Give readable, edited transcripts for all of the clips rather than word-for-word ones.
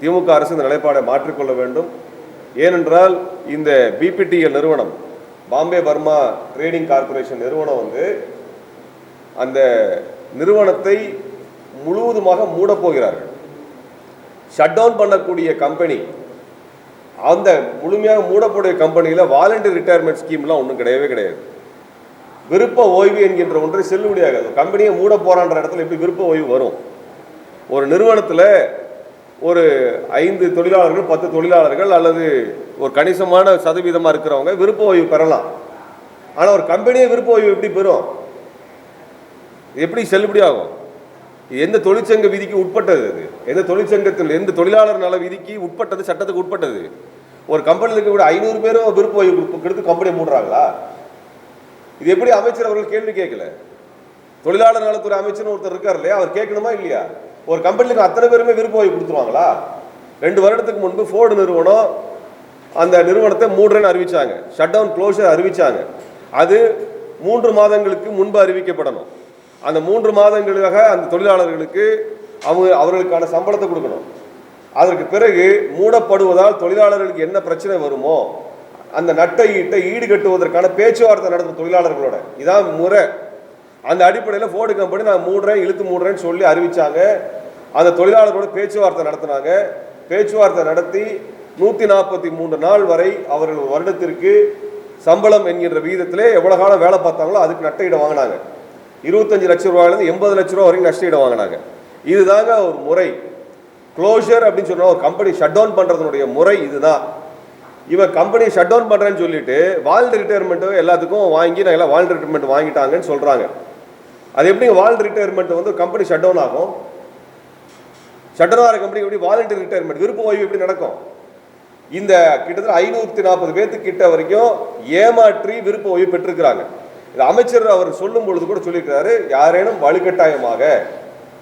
திமுக அரசு இந்த நிலைப்பாடை மாற்றிக்கொள்ள வேண்டும். ஏனென்றால் இந்த பிபிடிஎல் நிறுவனம், பாம்பே பர்மா ட்ரேடிங் கார்பரேஷன் நிறுவனம் அந்த நிறுவனத்தை முழுவதுமாக மூடப்போகிறார்கள். ஷட் டவுன் பண்ணக்கூடிய கம்பெனி, அந்த முழுமையாக மூடக்கூடிய கம்பெனியில் வாலண்டரி ரிட்டையர்மெண்ட் ஸ்கீம்லாம் ஒன்றும் கிடையவே கிடையாது. விருப்ப ஓய்வு என்கின்ற ஒன்றை செல்லுபடியாகாது. கம்பெனியை மூட போறான்ற இடத்துல எப்படி விருப்ப ஓய்வு வரும்? ஒரு நிறுவனத்தில் ஒரு 5 தொழிலாளர்கள் 10 தொழிலாளர்கள் அல்லது ஒரு கணிசமான சதவீதமாக இருக்கிறவங்க விருப்ப ஓய்வு பெறலாம். ஆனால் ஒரு கம்பெனியை விருப்ப ஓய்வு எப்படி பெறும்? எப்படி செல்லுபடியாகும்? எந்த தொழிற்சங்க விதிக்கு உட்பட்டது? அது எந்த தொழிற்சங்கத்தில் எந்த தொழிலாளர் நல விதிக்கு உட்பட்டது, சட்டத்துக்கு உட்பட்டது? ஒரு கம்பெனியில் இருக்கக்கூடிய 500 பேரும் விருப்ப ஓய்வு கொடுத்து கம்பெனியை மூடுறாங்களா? இது எப்படி அமைச்சர் அவர்கள் கேள்வி கேட்கல? தொழிலாளர் நலத்துறை அமைச்சர் ஒருத்தர் இருக்கார் இல்லையா, அவர் கேட்கணுமா இல்லையா? ஒரு கம்பெனிக்கு அத்தனை பேருமே விருப்ப ஓய்வு கொடுத்துருவாங்களா? 2 வருடத்துக்கு முன்பு ஃபோர்டு நிறுவனம் அந்த நிறுவனத்தை மூடுறேன்னு அறிவிச்சாங்க, ஷட் டவுன் க்ளோஷர் அறிவிச்சாங்க. அது 3 மாதங்களுக்கு முன்பு அறிவிக்கப்படணும். அந்த 3 மாதங்களுக்காக அந்த தொழிலாளர்களுக்கு அவர்களுக்கான சம்பளத்தை கொடுக்கணும். அதற்கு பிறகு மூடப்படுவதால் தொழிலாளர்களுக்கு என்ன பிரச்சனை வருமோ அந்த நட்டை ஈட்டை ஈடுகட்டுவதற்கான பேச்சுவார்த்தை நடத்தும் தொழிலாளர்களோட. இதான் முறை. அந்த அடிப்படையில் ஃபோர்டு கம்பெனி நான் மூடுறேன், இழுத்து மூடுறேன்னு சொல்லி அறிவிச்சாங்க. அந்த தொழிலாளர்களோட பேச்சுவார்த்தை நடத்தினாங்க. பேச்சுவார்த்தை நடத்தி 143 நாள் வரை அவர்கள் வருடத்திற்கு சம்பளம் என்கின்ற விகிதத்திலே எவ்வளவு காலம் வேலை பார்த்தாங்களோ அதுக்கு நட்டையிட வாங்கினாங்க. 25 லட்சம் ரூபாயிலிருந்து 80 லட்சம் ரூபாய் வரைக்கும் நஷ்டஈடு வாங்கினாங்க. இதுதாங்க ஒரு முறை. க்ளோஷர் அப்படின்னு சொன்னா ஒரு கம்பெனி ஷட் டவுன் பண்றதுனுடைய முறை இதுதான். இவன் கம்பெனி ஷட் டவுன் பண்றேன்னு சொல்லிட்டு வாலண்டரி ரிட்டையர்மெண்ட் எல்லாத்துக்கும் வாங்கி நான் எல்லாம் வாலண்டரி ரிட்டையர்மெண்ட் வாங்கிட்டாங்கன்னு சொல்றாங்க. அது எப்படி voluntary retirement company shut down ஆகும்? ஷட் டவுன் ஆகிற கம்பெனி எப்படி வாலண்டரி ரிட்டையர்மெண்ட் விருப்ப ஓய்வு எப்படி நடக்கும்? இந்த கிட்டத்தட்ட 540 பேர்த்துக்கு கிட்ட வரைக்கும் ஏமாற்றி விருப்ப ஓய்வு பெற்றிருக்கிறாங்க. அமைச்சர் அவர் சொல்லும் பொழுது கூட சொல்லியிருக்கிறாரு, யாரேனும் வலுக்கட்டாயமாக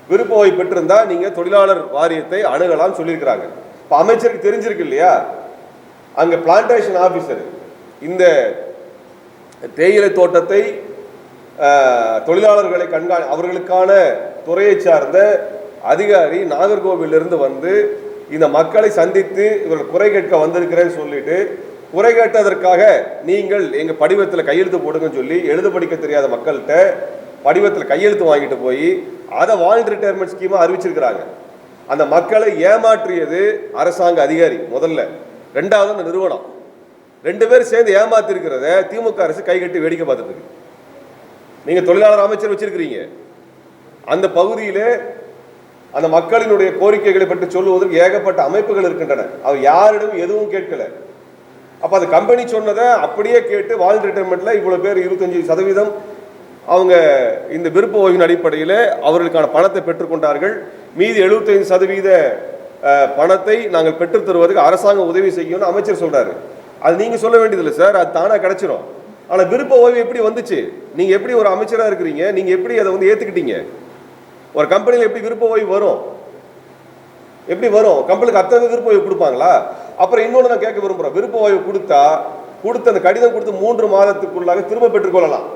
விருப்ப ஓய்வு பெற்றிருந்தா நீங்க தொழிலாளர் வாரியத்தை அணுகலாம் சொல்லியிருக்கிறாங்க. இப்ப அமைச்சருக்கு தெரிஞ்சிருக்கு இல்லையா, அங்க பிளான்டேஷன் ஆபீசர் இந்த தேயிலை தோட்டத்தை தொழிலாளர்களை அவர்களுக்கான துறையை சார்ந்த அதிகாரி நாகர்கோவிலிருந்து வந்து இந்த மக்களை சந்தித்து இவர்கள் குறை கேட்க வந்திருக்கிறேன்னு சொல்லிட்டு குறை கேட்டதற்காக நீங்கள் எங்க படிவத்தில் கையெழுத்து போடுங்கன்னு சொல்லி எழுத படிக்க தெரியாத மக்கள்கிட்ட படிவத்தில் கையெழுத்து வாங்கிட்டு போய் அதை வாலண்டரி ரிட்டையர்மெண்ட் ஸ்கீமா அறிவிச்சிருக்கிறாங்க. அந்த மக்களை ஏமாற்றியது அரசாங்க அதிகாரி முதல்ல, 2வது அந்த நிறுவனம். 2 பேரும் சேர்ந்து ஏமாத்தி இருக்கிறத திமுக அரசு கை கட்டி வேடிக்கை பார்த்துட்டு இருக்கு. நீங்க தொழிலாளர் அமைச்சர் வச்சிருக்கிறீங்க, அந்த பகுதியிலே அந்த மக்களினுடைய கோரிக்கைகளை பற்றி சொல்லுவதற்கு ஏகப்பட்ட அமைப்புகள் இருக்கின்றன. அவர் யாரிடம் எதுவும் கேட்கல. அப்ப அந்த கம்பெனி சொன்னதை அப்படியே கேட்டு வாலண்டரி ரிட்டையர்மெண்ட்ல இவ்வளவு பேர் 25% அவங்க இந்த விருப்ப ஓய்வின் அடிப்படையில் அவர்களுக்கான பணத்தை பெற்றுக்கொண்டார்கள். மீதி 75% பணத்தை நாங்கள் பெற்றுத் தருவதற்கு அரசாங்கம் உதவி செய்யணும்னு அமைச்சர் சொல்றாரு. அது நீங்க சொல்ல வேண்டியதில்லை சார், அது தானா கிடைச்சிரும். ஆனா விருப்ப ஓய்வு எப்படி வந்துச்சு? நீங்க எப்படி ஒரு அமைச்சரா இருக்கிறீங்க, நீங்க எப்படி அதை ஏத்துக்கிட்டீங்க? ஒரு கம்பெனியில் எப்படி விருப்ப ஓய்வு வரும்? எப்படி வரும்? கம்பெனிக்கு அத்தனை விருப்ப ஓய்வு கொடுப்பாங்களா? அப்புறம் இன்னொன்று நான் கேட்க விரும்புறேன், விருப்ப ஓய்வு கொடுத்த அந்த கடிதம் கொடுத்து 3 மாதத்துக்குள்ளாக திரும்ப பெற்றுக்கொள்ளலாம்,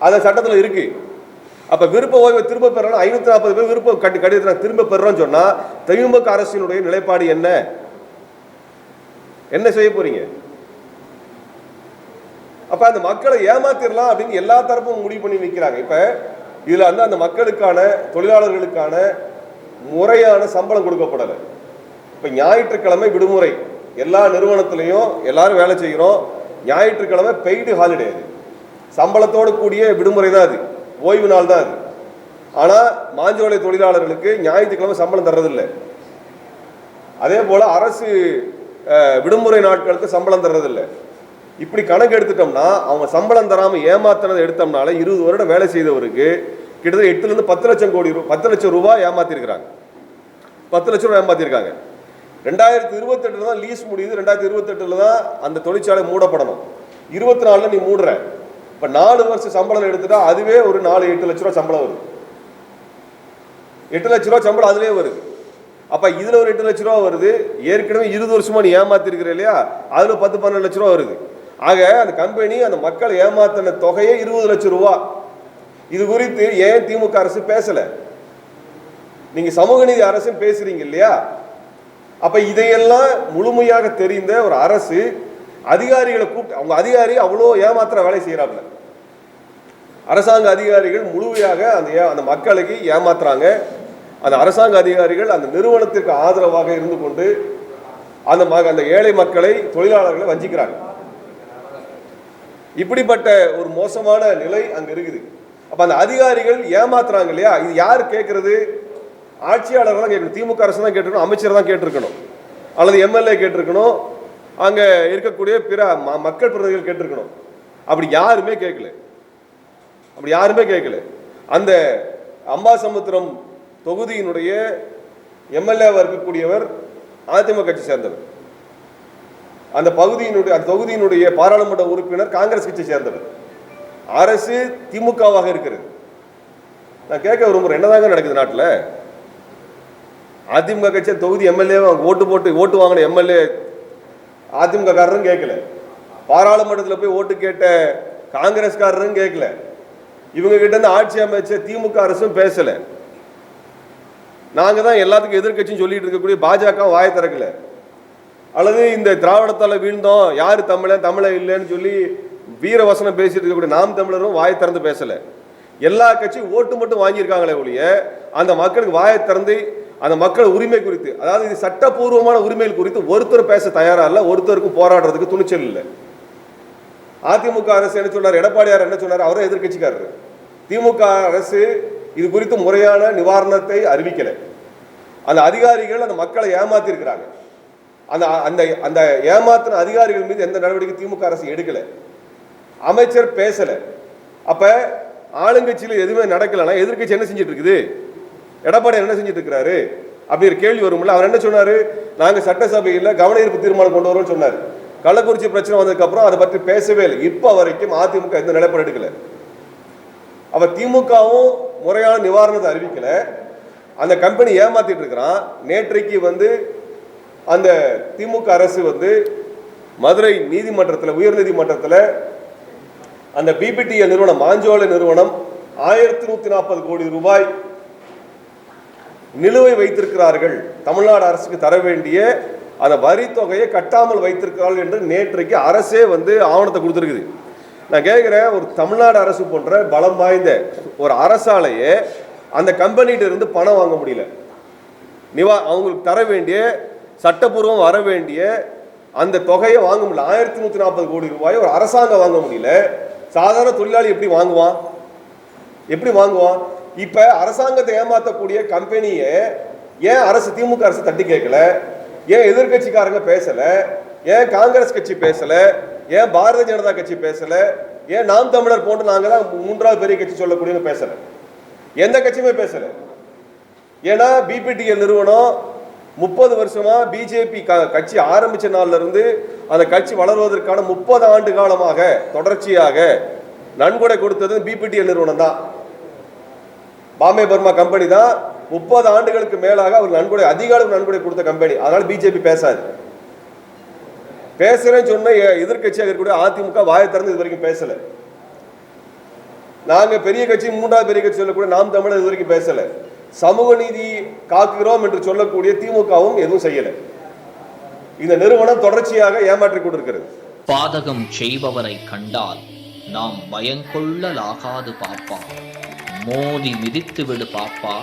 அது சட்டத்தில் இருக்கு. அப்ப விருப்ப ஓய்வை திரும்ப பெறலாம். 540 பேர் விருப்ப கடிதத்தை திரும்ப பெறோம்னு சொன்னா திமுக அரசினுடைய நிலைப்பாடு என்ன? என்ன செய்ய போறீங்க? அப்ப அந்த மக்களை ஏமாத்திரலாம் அப்படின்னு எல்லா தரப்பும் முடிவு பண்ணி நிற்கிறாங்க. இப்ப இதுல அந்த மக்களுக்கான தொழிலாளர்களுக்கான முறையான சம்பளம் கொடுக்கப்படலை. இப்ப ஞாயிற்றுக்கிழமை விடுமுறை, எல்லா நிறுவனத்திலையும் எல்லாரும் வேலை செய்கிறோம். ஞாயிற்றுக்கிழமை பெய்டு ஹாலிடே, அது சம்பளத்தோடு கூடிய விடுமுறை தான், அது ஓய்வு நாள் தான் அது. ஆனா மாஞ்சோலை தொழிலாளர்களுக்கு ஞாயிற்றுக்கிழமை சம்பளம் தர்றதில்லை. அதே போல அரசு விடுமுறை நாட்களுக்கு சம்பளம் தர்றதில்லை. இப்படி கணக்கு எடுத்துட்டோம்னா அவங்க சம்பளம் தராம ஏமாத்தினதை எடுத்தோம்னால 20 வருடம் வேலை செய்தவருக்கு கிட்டத்தட்ட 8லிருந்து 10 லட்சம் ரூபாய் ஏமாத்திருக்கிறாங்க. 10 லட்சம் ரூபாய் ஏமாத்திருக்காங்க. 2028 தான் லீஸ் முடியுது. 2028 தான் அந்த தொழிற்சாலை மூடப்படணும். 24 நீ மூடுற. இப்ப 4 வருஷம் சம்பளம் எடுத்துட்டா அதுவே ஒரு 4-8 லட்ச ரூபாய் சம்பளம் வருது. 8 லட்ச ரூபாய் சம்பளம் அதுவே வருது. அப்ப இதுல ஒரு 8 லட்ச ரூபாய் வருது. ஏற்கனவே 20 வருஷமா நீ ஏமாத்திருக்கிற இல்லையா, அதுல 10-12 லட்ச ரூபாய் வருது. ஆக அந்த கம்பெனி அந்த மக்களை ஏமாத்தின தொகையே 20 லட்சம் ரூபாய். இது குறித்து ஏன் திமுக அரசு பேசல? நீங்க சமூக நீதி அரசு பேசுறீங்க இல்லையா, அப்ப இதையெல்லாம் முழுமையாக தெரிந்த ஒரு அரசு அதிகாரிகளை கூப்பிட்டு, அவங்க அதிகாரி அவ்வளோ ஏமாத்துற வேலை செய்யறாப்புல. அரசாங்க அதிகாரிகள் முழுமையாக அந்த மக்களுக்கு ஏமாத்துறாங்க. அந்த அரசாங்க அதிகாரிகள் அந்த நிறுவனத்திற்கு ஆதரவாக இருந்து கொண்டு அந்த ஏழை மக்களை, தொழிலாளர்களை வஞ்சிக்கிறாங்க. இப்படிப்பட்ட ஒரு மோசமான நிலை அங்க இருக்குது. அப்ப அந்த அதிகாரிகள் ஏமாத்துறாங்க இல்லையா, இது யார் கேட்கறது? ஆட்சியாளர் தான் கேட்கணும், திமுக அரசு தான் கேட்டிருக்கணும், அமைச்சர் தான் கேட்டிருக்கணும், அல்லது எம்எல்ஏ கேட்டிருக்கணும், அங்க இருக்கக்கூடிய பிற மக்கள் பிரதிநிதிகள் கேட்டிருக்கணும். அப்படி யாருமே கேட்கல. அந்த அம்பாசமுத்திரம் தொகுதியினுடைய எம்எல்ஏவா இருக்கக்கூடியவர் அதிமுக கட்சி சேர்ந்தவர். அந்த தொகுதியினுடைய பாராளுமன்ற உறுப்பினர் காங்கிரஸ் கட்சி சேர்ந்தவர். அரசு திமுகவாக இருக்கிறது. நான் கேட்க விரும்புறேன், என்னதாங்க நடக்குது நாட்டில்? அதிமுக கட்சி தொகுதி எம்எல்ஏ ஓட்டு வாங்கின எம்எல்ஏ அதிமுக காரரும் கேட்கல, பாராளுமன்றத்தில் போய் ஓட்டு கேட்ட காங்கிரஸ்காரரும் கேட்கல, இவங்க கிட்ட இருந்து ஆட்சி அமைச்ச திமுக அரசும் பேசல. நாங்க தான் எல்லாத்துக்கும் எதிர்கட்சின்னு சொல்லிட்டு இருக்கக்கூடிய பாஜக வாயை திறக்கல. அல்லது இந்த திராவிடத்தால வீழ்ந்தோம், யாரு தமிழன் இல்லைன்னு சொல்லி வீரவசனம் பேசிட்டு இருக்கக்கூடிய நாம் தமிழரும் வாயை திறந்து பேசல. எல்லா கட்சியும் ஓட்டு மட்டும் வாங்கியிருக்காங்களே ஒழிய அந்த மக்களுக்கு வாயை திறந்து அந்த மக்கள் உரிமை குறித்து, அதாவது இது சட்டப்பூர்வமான உரிமைகள் குறித்து ஒருத்தர் பேச தயாரா இல்லை, ஒருத்தருக்கும் போராடுறதுக்கு துணிச்சல் இல்லை. அதிமுக அரசு என்ன சொன்னார், எடப்பாடியார் என்ன சொன்னார், அவரும் எதிர்கட்சிக்காரர். திமுக அரசு இது குறித்து முறையான நிவாரணத்தை அறிவிக்கல. அந்த அதிகாரிகள் அந்த மக்களை ஏமாத்தி இருக்கிறாங்க. அந்த ஏமாத்தின அதிகாரிகள் மீது எந்த நடவடிக்கை திமுக அரசு எடுக்கல, அமைச்சர் பேசல. அப்ப ஆளுங்கட்சியில் எதுவுமே நடக்கலன்னா எதிர்கட்சி என்ன செஞ்சிட்டு இருக்குது, எடப்பாடி என்ன செஞ்சிட்டு இருக்கிறாரு அப்படிங்கிற கேள்வி வரும்ல. அவர் என்ன சொன்னாரு, நாங்க சட்டசபையில் கவன ஈர்ப்பு தீர்மானம் கொண்டு வரோம்னு சொன்னார். கள்ளக்குறிச்சி பிரச்சனை வந்ததுக்கு அப்புறம் அதை பற்றி பேசவே இல்லை. இப்ப வரைக்கும் அதிமுக எந்த நிலைப்பாடு எடுக்கல. அவ திமுகவும் முறையான நிவாரணத்தை அறிவிக்கல. அந்த கம்பெனி ஏமாத்திட்டு இருக்கிறான். நேற்றைக்கு அந்த திமுக அரசு மதுரை நீதிமன்றத்தில், உயர் நீதிமன்றத்தில் அந்த பிபிடிஎல் நிறுவனம், மாஞ்சோலை நிறுவனம் 1140 கோடி ரூபாய் நிலுவை வைத்திருக்கிறார்கள், தமிழ்நாடு அரசுக்கு தர வேண்டிய அந்த வரி தொகையை கட்டாமல் வைத்திருக்கிறார்கள் என்று நேற்றைக்கு அரசே ஆவணத்தை கொடுத்துருக்குது. நான் கேட்கிறேன், ஒரு தமிழ்நாடு அரசு போன்ற பலம் வாய்ந்த ஒரு அரசாலேயே அந்த கம்பெனிகிட்ட இருந்து பணம் வாங்க முடியல, அவங்களுக்கு தர வேண்டிய சட்டப்பூர்வம் வர வேண்டிய அந்த தொகையை வாங்க முடியல. 1140 கோடி ரூபாய் ஒரு அரசாங்கம் வாங்க முடியல. சாதாரண தொழிலாளி எப்படி வாங்குவான்? இப்ப அரசாங்கத்தை ஏமாற்றக்கூடிய கம்பெனியை ஏன் அரசு, திமுக அரசு தட்டி கேட்கல? ஏன் எதிர்கட்சிக்காரங்க பேசல? ஏன் காங்கிரஸ் கட்சி பேசல? ஏன் பாரதிய ஜனதா கட்சி பேசல? ஏன் நாம் தமிழர் போன்று நாங்க தான் மூன்றாவது பெரிய கட்சி சொல்லக்கூடியவங்க பேசல? எந்த கட்சியுமே பேசல. ஏன்னா பிபிடிஎல் நிறுவனம் 30 வருஷமா பிஜேபி கட்சி ஆரம்பிச்ச நாள்ல இருந்து அந்த கட்சி வளர்வதற்கான 30 ஆண்டு காலமாக தொடர்ச்சியாக நன்கொடை கொடுத்தது பிபிடிஎல் நிறுவனம் தான். பாம்பே பர்மா கம்பெனி தான் 30 ஆண்டுகளுக்கு மேலாக அவர் நன்கொடை, அதிக அளவு நன்கொடை கொடுத்த கம்பெனி. அதனால பிஜேபி பேசாது. பேசுறேன்னு சொன்ன எதிர்கட்சியாக இருக்கக்கூடிய அதிமுக வாயை திறந்து இது வரைக்கும் பேசல. நாங்க பெரிய கட்சி, மூன்றாவது பெரிய கட்சி சொல்லக்கூடிய நாம் தமிழர் இது வரைக்கும் பேசல. சமூக நீதி காக்குகிறோம் என்று சொல்லக்கூடிய திமுகவும் எதுவும் செய்யல. இந்த நிறுவனம் தொடர்ச்சியாக ஏமாற்றிக் கொண்டிருக்கிறது. பாதகம் செய்பவரை கண்டால் நாம் பயங்கொள்ளலாகாது பாப்பா, மோதி மிதித்து விடு பாப்பா,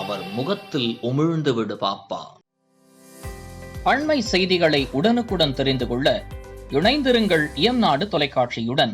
அவர் முகத்தில் உமிழ்ந்து விடு பாப்பா. அண்மை செய்திகளை உடனுக்குடன் தெரிந்து கொள்ள இணைந்திருங்கள் இயம்நாடு தொலைக்காட்சியுடன்.